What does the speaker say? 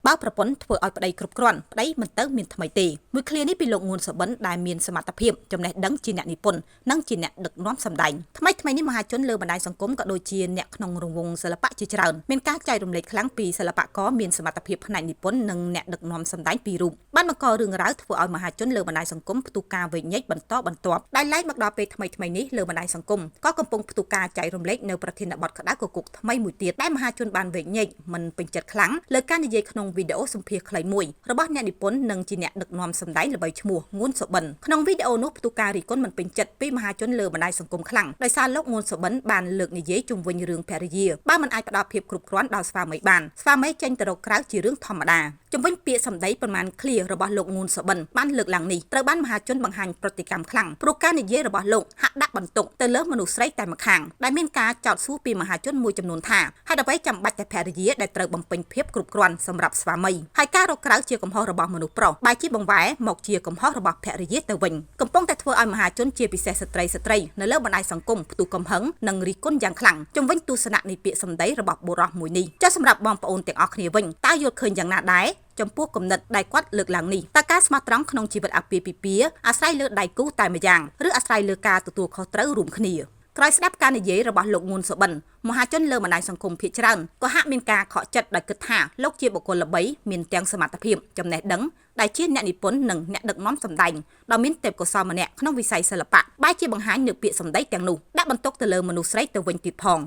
បើប្រពន្ធធ្វើឲ្យប្តីគ្រប់គ្រាន់ប្តីមិនទៅមានថ្មីទេមួយឃ្លានេះពីលោកងួនសុបិនដែលមានសមត្ថភាពចំណេះដឹងជាអ្នកនិពន្ធនិងជាអ្នកដឹកនាំសម្ដែងថ្មីនេះមហាជនលើបណ្ដាញសង្គមក៏ដូចជាអ្នកក្នុងរង្វង់សិល្បៈជាច្រើនមានការចែករំលែកខ្លាំងពីសិល្បករមានសមត្ថភាពផ្នែកនិពន្ធនិងអ្នកដឹកនាំសម្ដែងពីររូបបានបង្ករឿងរ៉ាវធ្វើឲ្យមហាជនលើបណ្ដាញសង្គមផ្ទុះការវែងញែកបន្តបន្ទាប់ដែលឡែកមកដល់ពេលថ្មីនេះលើបណ្ដាញសង្គមក៏កំពុងផ្ទុះការចែករំលែកនៅប្រធានបទក្តៅគគុកថ្មីមួយទៀតដែលមហាជនបានវែងញែកមិនពេញចិត្តខ្លាំងលើការនិយាយក្នុងវីដេអូសម្ភាសន៍ខ្លីមួយរបស់អ្នកនិពន្ធនិងជាអ្នកដឹកនាំសម្ដែងល្បីឈ្មោះងួនសុបិនក្នុងវីដេអូនោះផ្ទុះការរីគុណមិនពេញចិត្តពីមហាជនលើបណ្ដាញសង្គមខ្លាំងដោយសារលោកងួនសុបិនបានលើកនិយាយជុំវិញរឿងភរិយាបើមិនអាចផ្ដល់ភាពគ្រប់គ្រាន់ដល់ស្វាមីបានស្វាមីចេញទៅរកក្រៅជារឿងធម្មតាជំវិញពាក្យសម្ដីប៉ុន្មានឃ្លារបស់លោកងួនសុបិនបានលើកឡើងនេះត្រូវបានមហាជនបង្ហាញប្រតិកម្មខ្លាំងព្រោះការនិយាយរបស់លោកហាក់ដាក់បន្ទុកទៅលើមនុស្សស្រីតែម្ខាងដែលមានការចោទសួរពីមហាជនមួយចំនួនថាហេតុអ្វីចាំបាច់តែភរិយាដែលត្រូវបំពេញភាពគ្រប់គ្រាន់សម្រាប់ស្វាមីហើយការរកក្រៅជាកំហុសរបស់មនុស្សប្រុសបែរជាបង្វែរមកជាកំហុសរបស់ភរិយាទៅវិញកំពុងតែធ្វើឲ្យមហាជនជាពិសេសស្ត្រីនៅលើបណ្ដាញសង្គមផ្ទុះកំហឹងនិងរិះគន់យ៉ាងខ្លាំងជំវិញទស្សនៈនៃពាក្យសម្ដីរបស់បុរសមួយនេះចាស់សម្រាប់បងប្អូនទាំងអស់គ្នាវិញតើយល់ឃើញយ៉ាងណាដែរចំពោះគំនិតដែលគាត់លើកឡើងនេះតើការស្មោះត្រង់ក្នុងជីវិតអាពាហ៍ពិពាហ៍អាស្រ័យលើដៃគូតែម្យ៉ាងឬអាស្រ័យលើការទទួលខុសត្រូវរួមគ្នាក្រោយស្ដាប់ការនិយាយរបស់លោកងួនសុបិនមហាជនលើបណ្ដាញសង្គមភាគច្រើនក៏ហាក់មានការខកចិត្តដោយគិតថាលោកជាបុគ្គលល្បីមានទាំងសមត្ថភាពចំណេះដឹងដែលជាអ្នកនិពន្ធនិងអ្នកដឹកនាំសម្ដែងដ៏មានទេពកោសល្យម្នាក់ក្នុងវិស័យសិល្បៈបែរជាបង្ហាញនៅពាក្យសម្ដីទាំងនោះដាក់បន្ទុកទៅលើមនុស្សស្រីទៅវិញទៀតផង